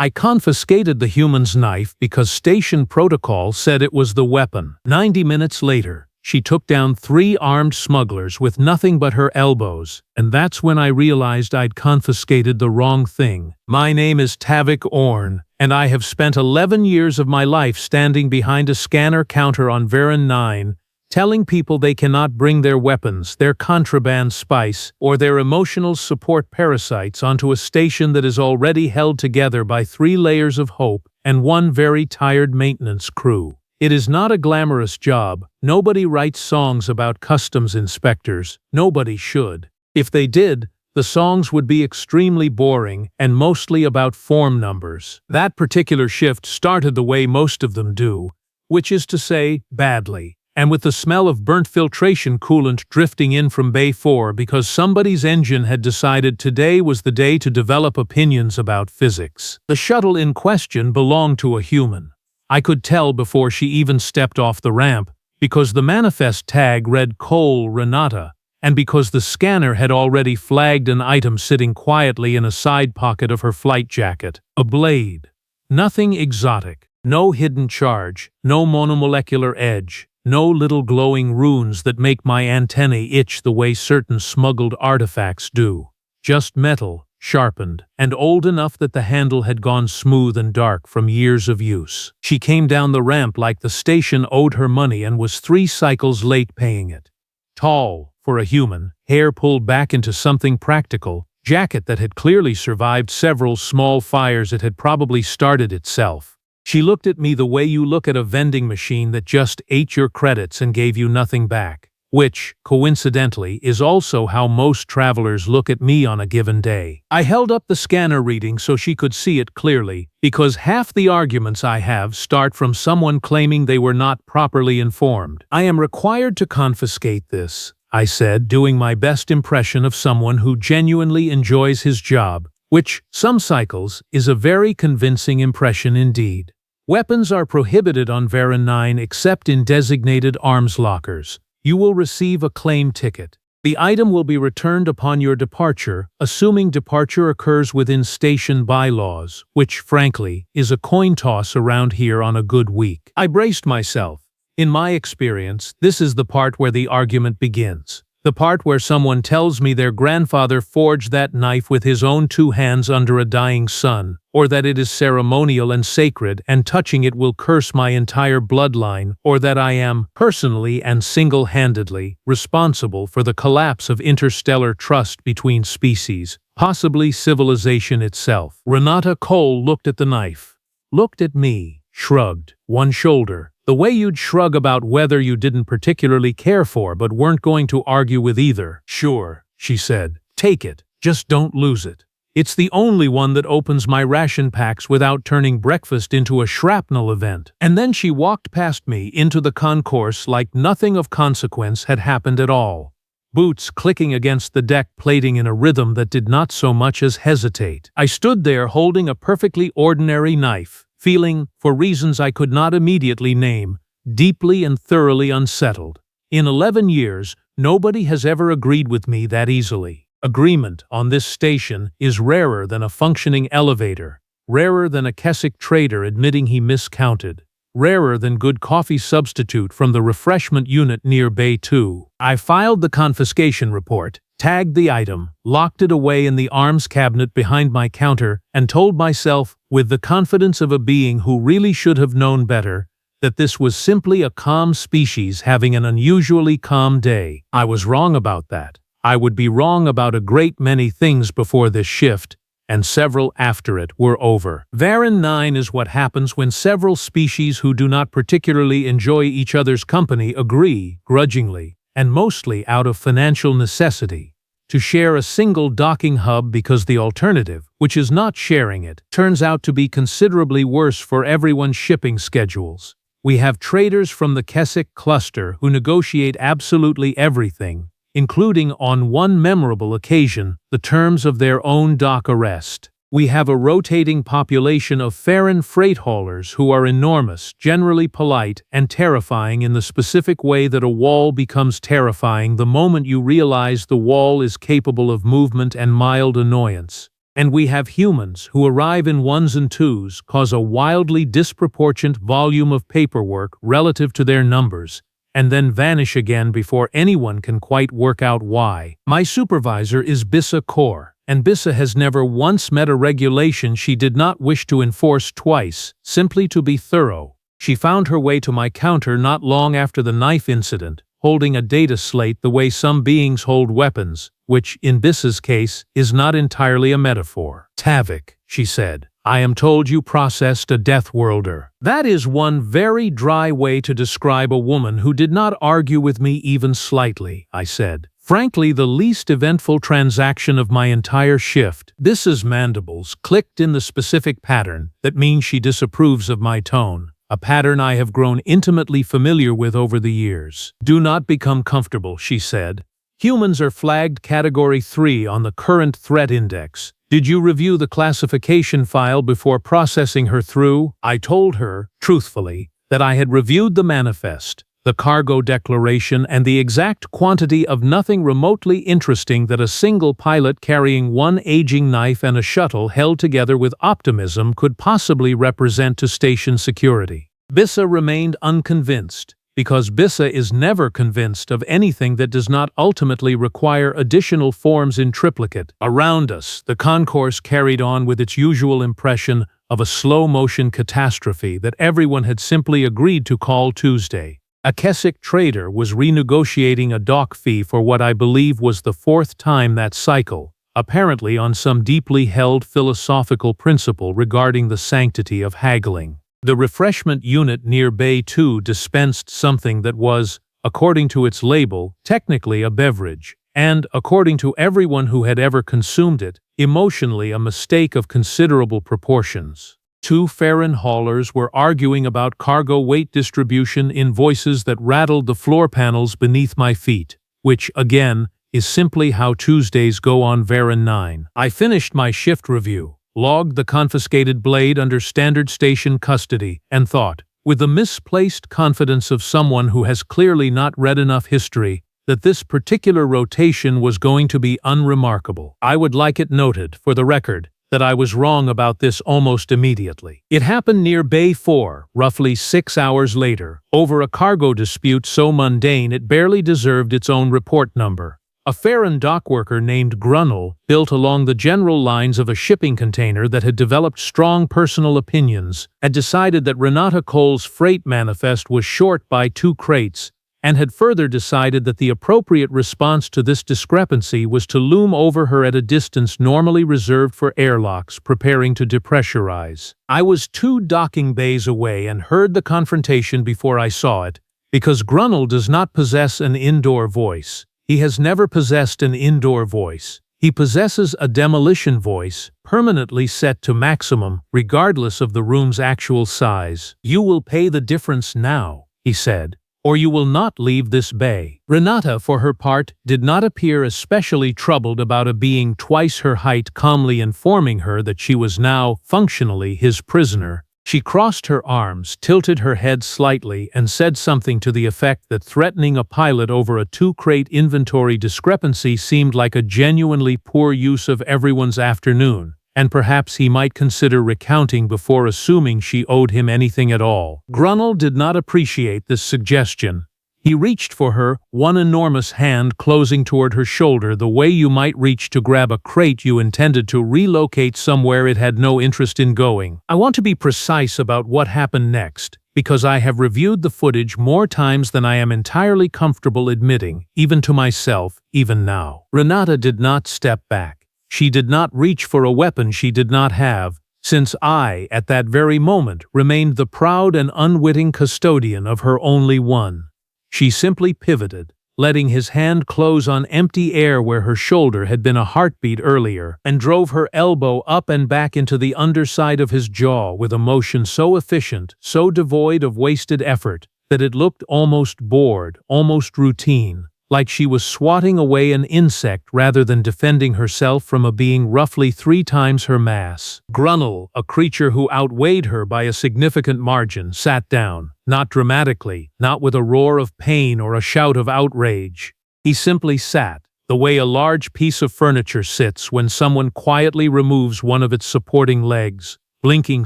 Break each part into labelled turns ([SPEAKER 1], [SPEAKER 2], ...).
[SPEAKER 1] I confiscated the human's knife because station protocol said it was the weapon. 90 minutes later, she took down 3 armed smugglers with nothing but her elbows, and that's when I realized I'd confiscated the wrong thing. My name is Tavik Orn, and I have spent 11 years of my life standing behind a scanner counter on Varan 9, telling people they cannot bring their weapons, their contraband spice, or their emotional support parasites onto a station that is already held together by 3 layers of hope and 1 very tired maintenance crew. It is not a glamorous job. Nobody writes songs about customs inspectors. Nobody should. If they did, the songs would be extremely boring and mostly about form numbers. That particular shift started the way most of them do, which is to say, badly, and with the smell of burnt filtration coolant drifting in from Bay 4 because somebody's engine had decided today was the day to develop opinions about physics. The shuttle in question belonged to a human. I could tell before she even stepped off the ramp, because the manifest tag read Cole Renata, and because the scanner had already flagged an item sitting quietly in a side pocket of her flight jacket. A blade. Nothing exotic. No hidden charge. No monomolecular edge. No little glowing runes that make my antennae itch the way certain smuggled artifacts do. Just metal, sharpened, and old enough that the handle had gone smooth and dark from years of use. She came down the ramp like the station owed her money and was 3 cycles late paying it. Tall, for a human, hair pulled back into something practical, jacket that had clearly survived several small fires it had probably started itself. She looked at me the way you look at a vending machine that just ate your credits and gave you nothing back. Which, coincidentally, is also how most travelers look at me on a given day. I held up the scanner reading so she could see it clearly, because half the arguments I have start from someone claiming they were not properly informed. I am required to confiscate this, I said, doing my best impression of someone who genuinely enjoys his job, which, some cycles, is a very convincing impression indeed. Weapons are prohibited on Varan 9 except in designated arms lockers. You will receive a claim ticket. The item will be returned upon your departure, assuming departure occurs within station bylaws, which, frankly, is a coin toss around here on a good week. I braced myself. In my experience, this is the part where the argument begins. The part where someone tells me their grandfather forged that knife with his own 2 hands under a dying sun, or that it is ceremonial and sacred and touching it will curse my entire bloodline, or that I am, personally and single-handedly, responsible for the collapse of interstellar trust between species, possibly civilization itself. Renata Cole looked at the knife, looked at me, shrugged, one shoulder, the way you'd shrug about weather you didn't particularly care for but weren't going to argue with either. Sure, she said. Take it. Just don't lose it. It's the only one that opens my ration packs without turning breakfast into a shrapnel event. And then she walked past me into the concourse like nothing of consequence had happened at all. Boots clicking against the deck plating in a rhythm that did not so much as hesitate. I stood there holding a perfectly ordinary knife, feeling, for reasons I could not immediately name, deeply and thoroughly unsettled. In 11 years, nobody has ever agreed with me that easily. Agreement on this station is rarer than a functioning elevator, rarer than a Keswick trader admitting he miscounted, rarer than good coffee substitute from the refreshment unit near Bay 2. I filed the confiscation report, tagged the item, locked it away in the arms cabinet behind my counter, and told myself, with the confidence of a being who really should have known better, that this was simply a calm species having an unusually calm day. I was wrong about that. I would be wrong about a great many things before this shift, and several after it were over. Varan 9 is what happens when several species who do not particularly enjoy each other's company agree, grudgingly, and mostly out of financial necessity, to share a single docking hub because the alternative, which is not sharing it, turns out to be considerably worse for everyone's shipping schedules. We have traders from the Keswick cluster who negotiate absolutely everything, including on one memorable occasion, the terms of their own dock arrest. We have a rotating population of Farron freight haulers who are enormous, generally polite, and terrifying in the specific way that a wall becomes terrifying the moment you realize the wall is capable of movement and mild annoyance. And we have humans who arrive in ones and twos, cause a wildly disproportionate volume of paperwork relative to their numbers, and then vanish again before anyone can quite work out why. My supervisor is Bissa Kaur, and Bissa has never once met a regulation she did not wish to enforce twice, simply to be thorough. She found her way to my counter not long after the knife incident, holding a data slate the way some beings hold weapons, which, in Bissa's case, is not entirely a metaphor. "Tavik," she said, "I am told you processed a Deathworlder." That is one very dry way to describe a woman who did not argue with me even slightly, I said. Frankly, the least eventful transaction of my entire shift. Bissa's mandibles clicked in the specific pattern that means she disapproves of my tone. A pattern I have grown intimately familiar with over the years. "Do not become comfortable," she said. "Humans are flagged Category 3 on the current threat index. Did you review the classification file before processing her through?" I told her, truthfully, that I had reviewed the manifest, the cargo declaration, and the exact quantity of nothing remotely interesting that a single pilot carrying one aging knife and a shuttle held together with optimism could possibly represent to station security. Bissa remained unconvinced, because Bissa is never convinced of anything that does not ultimately require additional forms in triplicate. Around us, the concourse carried on with its usual impression of a slow-motion catastrophe that everyone had simply agreed to call Tuesday. A Keswick trader was renegotiating a dock fee for what I believe was the fourth time that cycle, apparently on some deeply held philosophical principle regarding the sanctity of haggling. The refreshment unit near Bay 2 dispensed something that was, according to its label, technically a beverage, and, according to everyone who had ever consumed it, emotionally a mistake of considerable proportions. Two Farron haulers were arguing about cargo weight distribution in voices that rattled the floor panels beneath my feet, which, again, is simply how Tuesdays go on Varan 9. I finished my shift review, logged the confiscated blade under standard station custody, and thought, with the misplaced confidence of someone who has clearly not read enough history, that this particular rotation was going to be unremarkable. I would like it noted, for the record, that I was wrong about this almost immediately. It happened near Bay 4, roughly 6 hours later, over a cargo dispute so mundane it barely deserved its own report number. A Farron dockworker named Grunnell built along the general lines of a shipping container that had developed strong personal opinions, had decided that Renata Cole's freight manifest was short by 2 crates, and had further decided that the appropriate response to this discrepancy was to loom over her at a distance normally reserved for airlocks preparing to depressurize. I was 2 docking bays away and heard the confrontation before I saw it, because Grunnell does not possess an indoor voice. He has never possessed an indoor voice. He possesses a demolition voice, permanently set to maximum, regardless of the room's actual size. "You will pay the difference now," he said, "or you will not leave this bay." Renata, for her part, did not appear especially troubled about a being twice her height calmly informing her that she was now, functionally, his prisoner. She crossed her arms, tilted her head slightly, and said something to the effect that threatening a pilot over a 2-crate inventory discrepancy seemed like a genuinely poor use of everyone's afternoon, and perhaps he might consider recounting before assuming she owed him anything at all. Grunnell did not appreciate this suggestion. He reached for her, one enormous hand closing toward her shoulder the way you might reach to grab a crate you intended to relocate somewhere it had no interest in going. I want to be precise about what happened next, because I have reviewed the footage more times than I am entirely comfortable admitting, even to myself, even now. Renata did not step back. She did not reach for a weapon she did not have, since I, at that very moment, remained the proud and unwitting custodian of her only one. She simply pivoted, letting his hand close on empty air where her shoulder had been a heartbeat earlier, and drove her elbow up and back into the underside of his jaw with a motion so efficient, so devoid of wasted effort, that it looked almost bored, almost routine, like she was swatting away an insect rather than defending herself from a being roughly 3 times her mass. Grunnell, a creature who outweighed her by a significant margin, sat down, not dramatically, not with a roar of pain or a shout of outrage. He simply sat, the way a large piece of furniture sits when someone quietly removes one of its supporting legs, blinking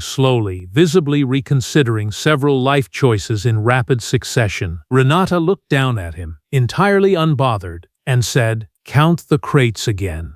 [SPEAKER 1] slowly, visibly reconsidering several life choices in rapid succession. Renata looked down at him, entirely unbothered, and said, "Count the crates again.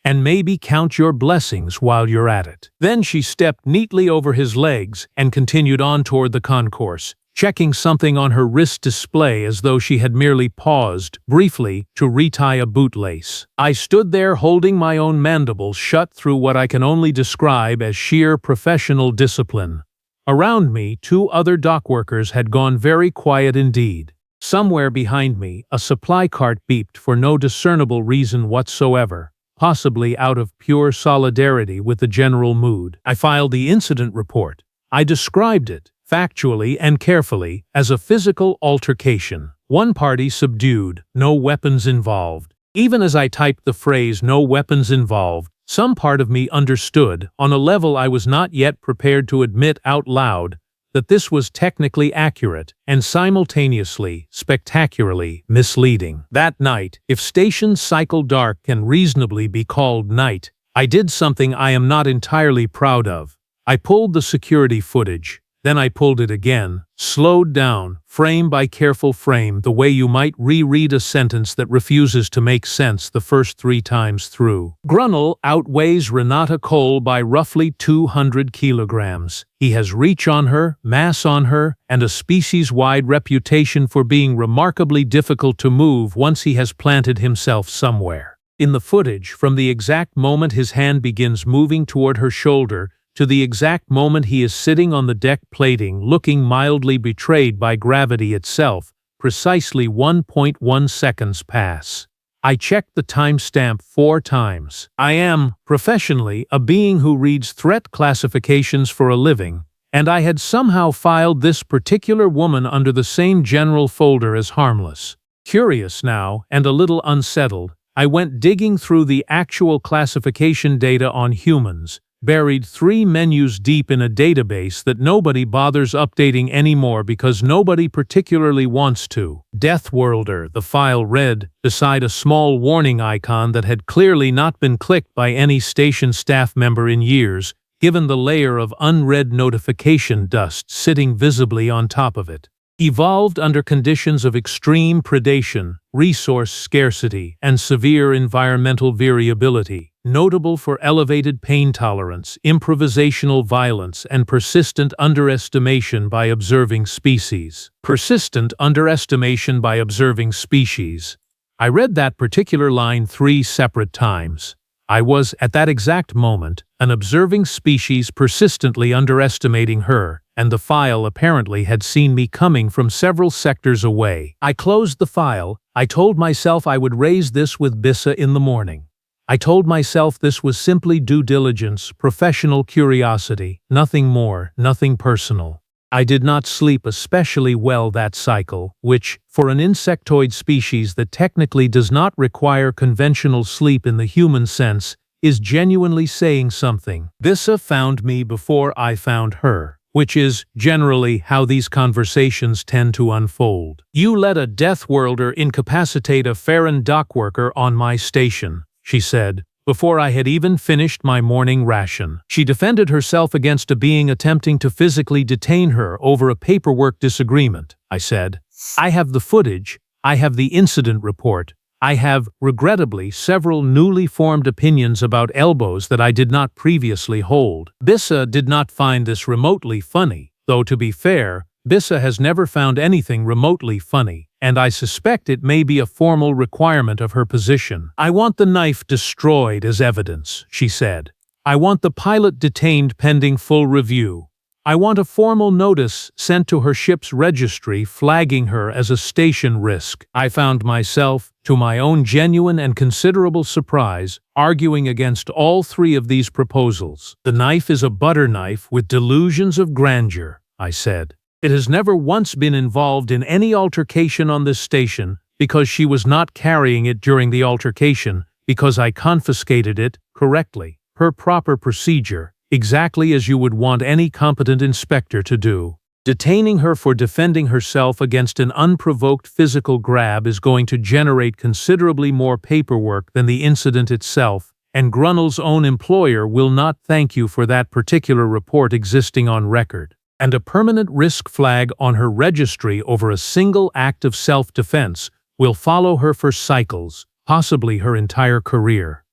[SPEAKER 1] And maybe count your blessings while you're at it." Then she stepped neatly over his legs and continued on toward the concourse, checking something on her wrist display as though she had merely paused, briefly, to retie a bootlace. I stood there holding my own mandibles shut through what I can only describe as sheer professional discipline. Around me, 2 other dockworkers had gone very quiet indeed. Somewhere behind me, a supply cart beeped for no discernible reason whatsoever, possibly out of pure solidarity with the general mood. I filed the incident report. I described it, factually and carefully, as a physical altercation. One party subdued, no weapons involved. Even as I typed the phrase "no weapons involved," some part of me understood, on a level I was not yet prepared to admit out loud, that this was technically accurate and simultaneously, spectacularly misleading. That night, if Station Cycle Dark can reasonably be called night, I did something I am not entirely proud of. I pulled the security footage. Then I pulled it again, slowed down, frame by careful frame, the way you might reread a sentence that refuses to make sense the first 3 times through. Grunnell outweighs Renata Cole by roughly 200 kilograms. He has reach on her, mass on her, and a species-wide reputation for being remarkably difficult to move once he has planted himself somewhere. In the footage, from the exact moment his hand begins moving toward her shoulder, to the exact moment he is sitting on the deck plating looking mildly betrayed by gravity itself, precisely 1.1 seconds pass. I checked the timestamp 4 times. I am, professionally, a being who reads threat classifications for a living, and I had somehow filed this particular woman under the same general folder as harmless. Curious now, and a little unsettled, I went digging through the actual classification data on humans, buried 3 menus deep in a database that nobody bothers updating anymore because nobody particularly wants to. Deathworlder, the file read, beside a small warning icon that had clearly not been clicked by any station staff member in years, given the layer of unread notification dust sitting visibly on top of it. Evolved under conditions of extreme predation, resource scarcity, and severe environmental variability, notable for elevated pain tolerance, improvisational violence, and persistent underestimation by observing species. Persistent underestimation by observing species. I read that particular line 3 separate times. I was, at that exact moment, an observing species persistently underestimating her, and the file apparently had seen me coming from several sectors away. I closed the file. I told myself I would raise this with Bissa in the morning. I told myself this was simply due diligence, professional curiosity, nothing more, nothing personal. I did not sleep especially well that cycle, which, for an insectoid species that technically does not require conventional sleep in the human sense, is genuinely saying something. Bissa found me before I found her, which is, generally, how these conversations tend to unfold. "You let a Deathworlder incapacitate a Farron dockworker on my station," she said, before I had even finished my morning ration. She defended herself against a being attempting to physically detain her over a paperwork disagreement, I said. "I have the footage, I have the incident report, I have, regrettably, several newly formed opinions about elbows that I did not previously hold." Bissa did not find this remotely funny, though to be fair, Bissa has never found anything remotely funny, and I suspect it may be a formal requirement of her position. "I want the knife destroyed as evidence," she said. "I want the pilot detained pending full review. I want a formal notice sent to her ship's registry flagging her as a station risk." I found myself, to my own genuine and considerable surprise, arguing against all 3 of these proposals. "The knife is a butter knife with delusions of grandeur," I said. "It has never once been involved in any altercation on this station because she was not carrying it during the altercation, because I confiscated it, correctly, per proper procedure, exactly as you would want any competent inspector to do. Detaining her for defending herself against an unprovoked physical grab is going to generate considerably more paperwork than the incident itself, and Grunnell's own employer will not thank you for that particular report existing on record. And a permanent risk flag on her registry over a single act of self-defense will follow her for cycles, possibly her entire career.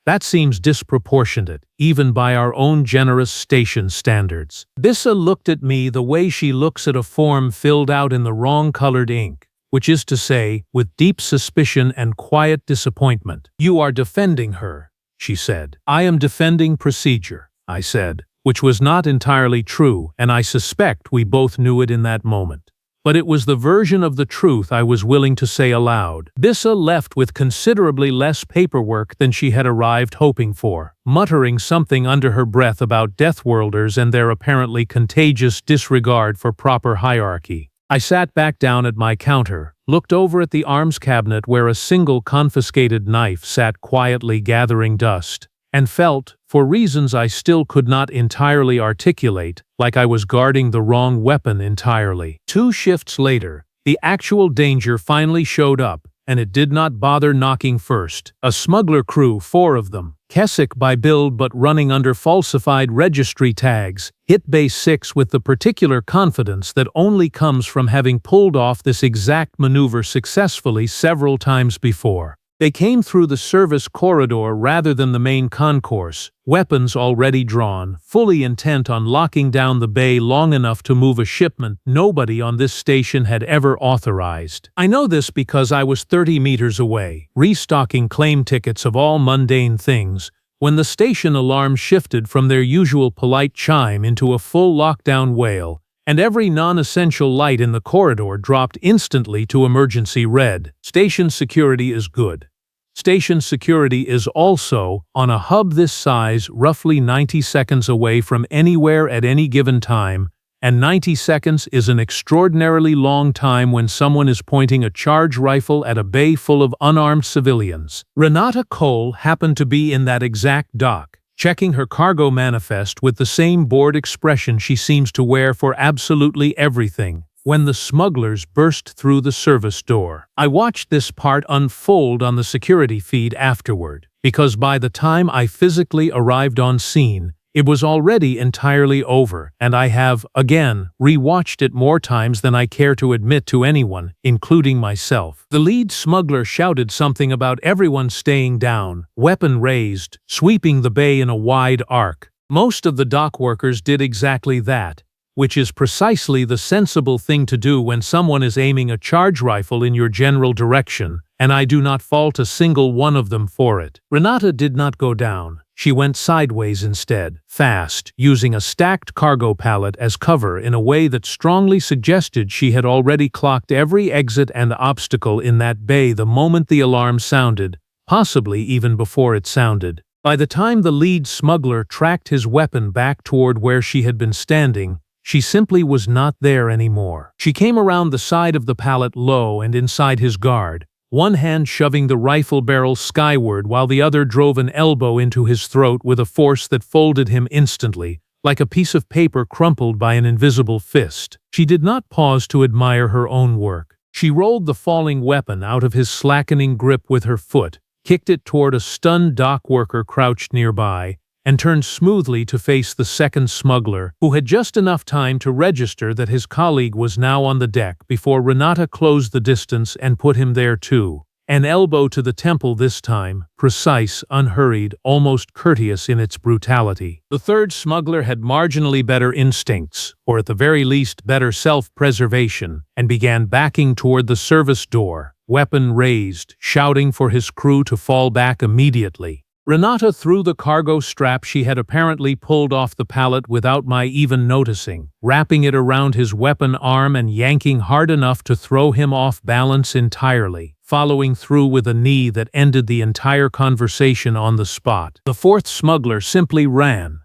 [SPEAKER 1] That seems disproportionate, even by our own generous station standards. Bissa looked at me the way she looks at a form filled out in the wrong-colored ink, which is to say, with deep suspicion and quiet disappointment. "You are defending her," she said. "I am defending procedure," I said, which was not entirely true, and I suspect we both knew it in that moment. But it was the version of the truth I was willing to say aloud. Bissa left with considerably less paperwork than she had arrived hoping for, muttering something under her breath about Deathworlders and their apparently contagious disregard for proper hierarchy. I sat back down at my counter, looked over at the arms cabinet where a single confiscated knife sat quietly gathering dust, and felt, for reasons I still could not entirely articulate, like I was guarding the wrong weapon entirely. 2 shifts later, the actual danger finally showed up, and it did not bother knocking first. A smuggler crew, 4 of them, Keswick by build but running under falsified registry tags, hit Base 6 with the particular confidence that only comes from having pulled off this exact maneuver successfully several times before. They came through the service corridor rather than the main concourse, weapons already drawn, fully intent on locking down the bay long enough to move a shipment nobody on this station had ever authorized. I know this because I was 30 meters away, restocking claim tickets of all mundane things, when the station alarm shifted from their usual polite chime into a full lockdown wail, and every non-essential light in the corridor dropped instantly to emergency red. Station security is good. Station security is also, on a hub this size, roughly 90 seconds away from anywhere at any given time, and 90 seconds is an extraordinarily long time when someone is pointing a charge rifle at a bay full of unarmed civilians. Renata Cole happened to be in that exact dock, checking her cargo manifest with the same bored expression she seems to wear for absolutely everything, when the smugglers burst through the service door. I watched this part unfold on the security feed afterward, because by the time I physically arrived on scene, it was already entirely over, and I have, again, re-watched it more times than I care to admit to anyone, including myself. The lead smuggler shouted something about everyone staying down, weapon raised, sweeping the bay in a wide arc. Most of the dock workers did exactly that, which is precisely the sensible thing to do when someone is aiming a charge rifle in your general direction, and I do not fault a single one of them for it. Renata did not go down. She went sideways instead, fast, using a stacked cargo pallet as cover in a way that strongly suggested she had already clocked every exit and obstacle in that bay the moment the alarm sounded, possibly even before it sounded. By the time the lead smuggler tracked his weapon back toward where she had been standing, she simply was not there anymore. She came around the side of the pallet low and inside his guard, one hand shoving the rifle barrel skyward while the other drove an elbow into his throat with a force that folded him instantly, like a piece of paper crumpled by an invisible fist. She did not pause to admire her own work. She rolled the falling weapon out of his slackening grip with her foot, kicked it toward a stunned dock worker crouched nearby, and turned smoothly to face the second smuggler, who had just enough time to register that his colleague was now on the deck before Renata closed the distance and put him there too. An elbow to the temple this time, precise, unhurried, almost courteous in its brutality. The third smuggler had marginally better instincts, or at the very least better self-preservation, and began backing toward the service door, weapon raised, shouting for his crew to fall back immediately. Renata threw the cargo strap she had apparently pulled off the pallet without my even noticing, wrapping it around his weapon arm and yanking hard enough to throw him off balance entirely, following through with a knee that ended the entire conversation on the spot. The fourth smuggler simply ran.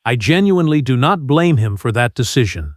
[SPEAKER 1] I genuinely do not blame him for that decision.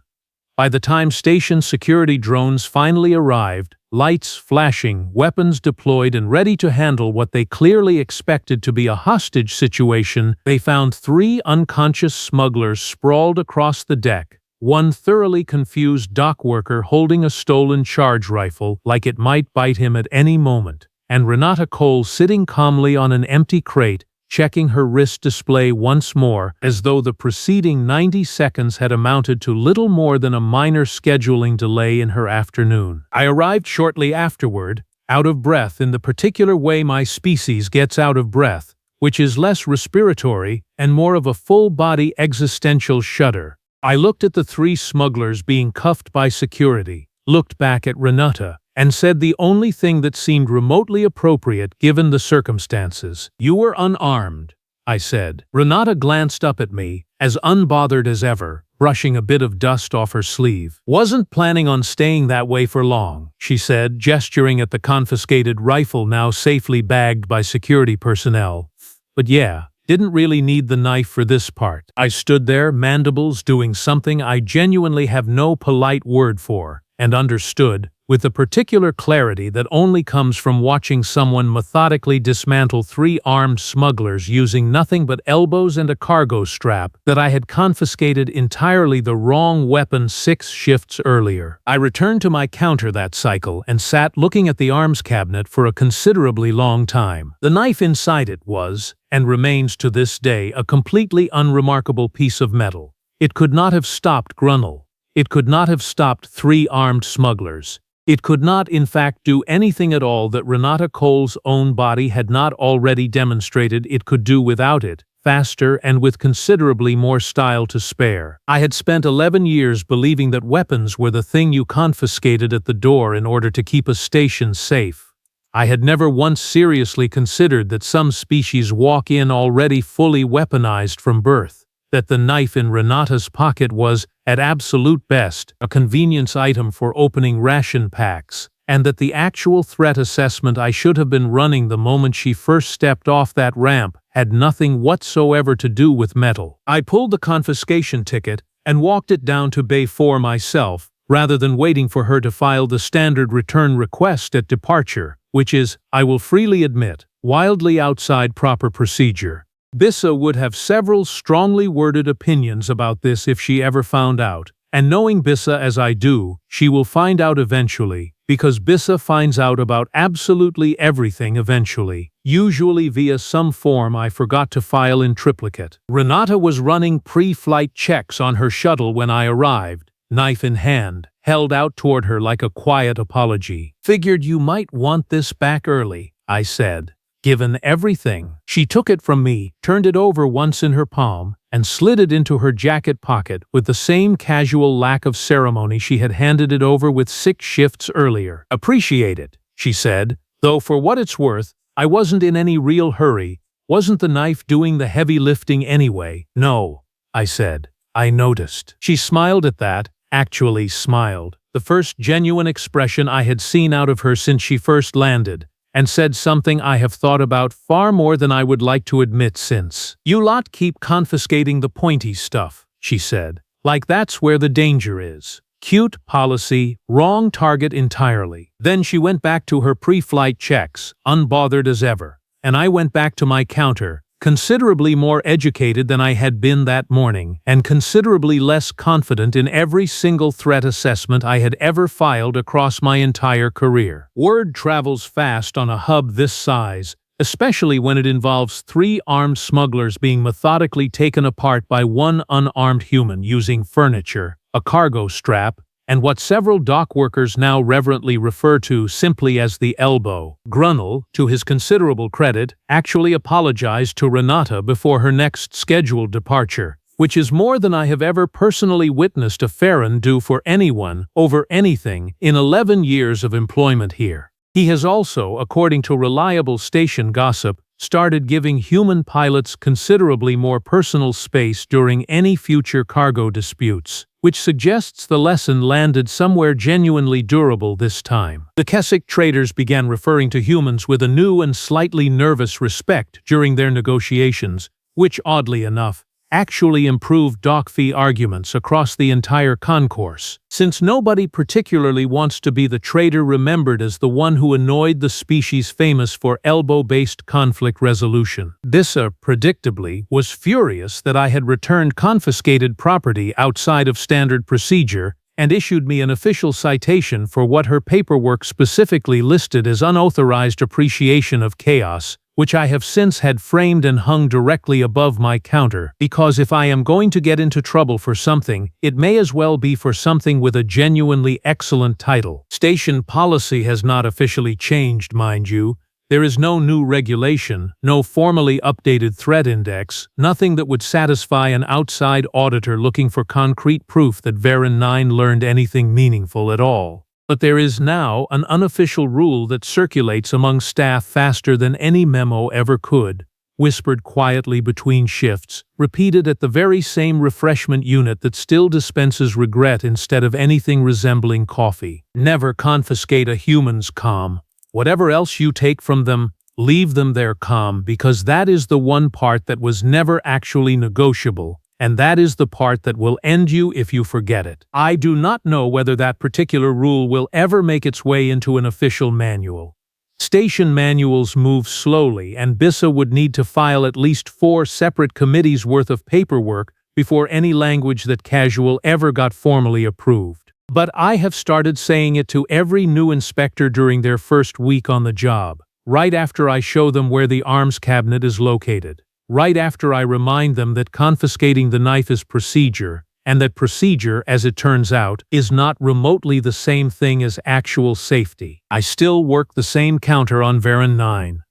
[SPEAKER 1] By the time station security drones finally arrived, lights flashing, weapons deployed and ready to handle what they clearly expected to be a hostage situation, they found 3 unconscious smugglers sprawled across the deck, one thoroughly confused dock worker holding a stolen charge rifle like it might bite him at any moment, and Renata Cole sitting calmly on an empty crate, checking her wrist display once more, as though the preceding 90 seconds had amounted to little more than a minor scheduling delay in her afternoon. I arrived shortly afterward, out of breath in the particular way my species gets out of breath, which is less respiratory and more of a full-body existential shudder. I looked at the three smugglers being cuffed by security, looked back at Renata, and said the only thing that seemed remotely appropriate given the circumstances. "You were unarmed," I said. Renata glanced up at me, as unbothered as ever, brushing a bit of dust off her sleeve. "Wasn't planning on staying that way for long," she said, gesturing at the confiscated rifle now safely bagged by security personnel. "But yeah, didn't really need the knife for this part." I stood there, mandibles doing something I genuinely have no polite word for, and understood, with a particular clarity that only comes from watching someone methodically dismantle three armed smugglers using nothing but elbows and a cargo strap, that I had confiscated entirely the wrong weapon 6 shifts earlier. I returned to my counter that cycle and sat looking at the arms cabinet for a considerably long time. The knife inside it was, and remains to this day, a completely unremarkable piece of metal. It could not have stopped Grunnell. It could not have stopped 3 armed smugglers. It could not, in fact, do anything at all that Renata Cole's own body had not already demonstrated it could do without it, faster and with considerably more style to spare. I had spent 11 years believing that weapons were the thing you confiscated at the door in order to keep a station safe. I had never once seriously considered that some species walk in already fully weaponized from birth, that the knife in Renata's pocket was, at absolute best, a convenience item for opening ration packs, and that the actual threat assessment I should have been running the moment she first stepped off that ramp had nothing whatsoever to do with metal. I pulled the confiscation ticket and walked it down to Bay 4 myself, rather than waiting for her to file the standard return request at departure, which is, I will freely admit, wildly outside proper procedure. Bissa would have several strongly worded opinions about this if she ever found out, and knowing Bissa as I do, she will find out eventually, because Bissa finds out about absolutely everything eventually, usually via some form I forgot to file in triplicate. Renata was running pre-flight checks on her shuttle when I arrived, knife in hand, held out toward her like a quiet apology. "Figured you might want this back early," I said. "Given everything." She took it from me, turned it over once in her palm, and slid it into her jacket pocket with the same casual lack of ceremony she had handed it over with 6 shifts earlier. "Appreciate it," she said, "though for what it's worth, I wasn't in any real hurry. Wasn't the knife doing the heavy lifting anyway?" "No," I said. "I noticed." She smiled at that, actually smiled, the first genuine expression I had seen out of her since she first landed, and said something I have thought about far more than I would like to admit since. "You lot keep confiscating the pointy stuff," she said. "Like that's where the danger is. Cute policy, wrong target entirely." Then she went back to her pre-flight checks, unbothered as ever, and I went back to my counter, considerably more educated than I had been that morning, and considerably less confident in every single threat assessment I had ever filed across my entire career. Word travels fast on a hub this size, especially when it involves 3 armed smugglers being methodically taken apart by one unarmed human using furniture, a cargo strap, and what several dock workers now reverently refer to simply as the elbow. Grunnell, to his considerable credit, actually apologized to Renata before her next scheduled departure, which is more than I have ever personally witnessed a Farron do for anyone, over anything, in 11 years of employment here. He has also, according to reliable station gossip, started giving human pilots considerably more personal space during any future cargo disputes, which suggests the lesson landed somewhere genuinely durable this time. The Keswick traders began referring to humans with a new and slightly nervous respect during their negotiations, which, oddly enough, actually improved dock fee arguments across the entire concourse, since nobody particularly wants to be the traitor remembered as the one who annoyed the species famous for elbow-based conflict resolution. Bissa, predictably, was furious that I had returned confiscated property outside of standard procedure and issued me an official citation for what her paperwork specifically listed as unauthorized appreciation of chaos, which I have since had framed and hung directly above my counter, because if I am going to get into trouble for something, it may as well be for something with a genuinely excellent title. Station policy has not officially changed, mind you. There is no new regulation, no formally updated threat index, nothing that would satisfy an outside auditor looking for concrete proof that Varan 9 learned anything meaningful at all. But there is now an unofficial rule that circulates among staff faster than any memo ever could, whispered quietly between shifts, repeated at the very same refreshment unit that still dispenses regret instead of anything resembling coffee. Never confiscate a human's calm. Whatever else you take from them, leave them there calm, because that is the one part that was never actually negotiable, and that is the part that will end you if you forget it. I do not know whether that particular rule will ever make its way into an official manual. Station manuals move slowly, and Bissa would need to file at least 4 separate committees' worth of paperwork before any language that casual ever got formally approved. But I have started saying it to every new inspector during their first week on the job, right after I show them where the arms cabinet is located, right after I remind them that confiscating the knife is procedure, and that procedure, as it turns out, is not remotely the same thing as actual safety. I still work the same counter on Varan 9.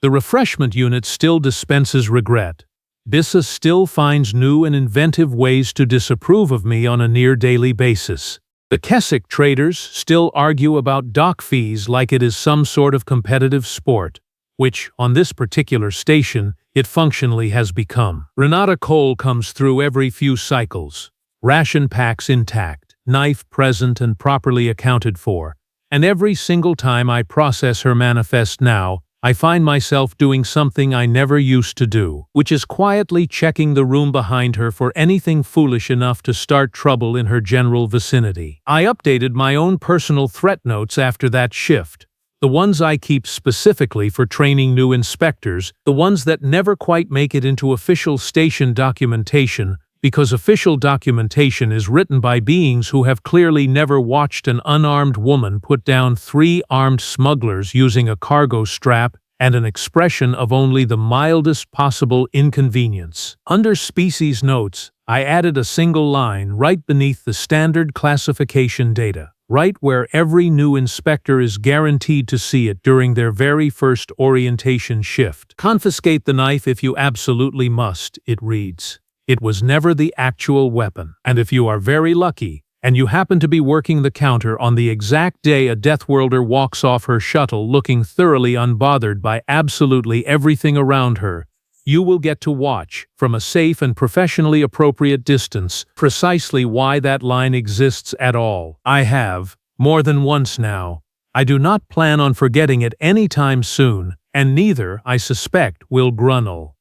[SPEAKER 1] The refreshment unit still dispenses regret. Bissa still finds new and inventive ways to disapprove of me on a near-daily basis. The Keswick traders still argue about dock fees like it is some sort of competitive sport, which, on this particular station, it functionally has become. Renata coal comes through every few cycles, ration packs intact, knife present and properly accounted for, and every single time I process her manifest now, I find myself doing something I never used to do, which is quietly checking the room behind her for anything foolish enough to start trouble in her general vicinity. I updated my own personal threat notes after that shift, the ones I keep specifically for training new inspectors, the ones that never quite make it into official station documentation, because official documentation is written by beings who have clearly never watched an unarmed woman put down 3 armed smugglers using a cargo strap and an expression of only the mildest possible inconvenience. Under species notes, I added a single line right beneath the standard classification data, right where every new inspector is guaranteed to see it during their very first orientation shift. Confiscate the knife if you absolutely must, it reads. It was never the actual weapon, and if you are very lucky, and you happen to be working the counter on the exact day a Deathworlder walks off her shuttle looking thoroughly unbothered by absolutely everything around her, you will get to watch, from a safe and professionally appropriate distance, precisely why that line exists at all. I have, more than once now. I do not plan on forgetting it anytime soon, and neither, I suspect, will Grunwald.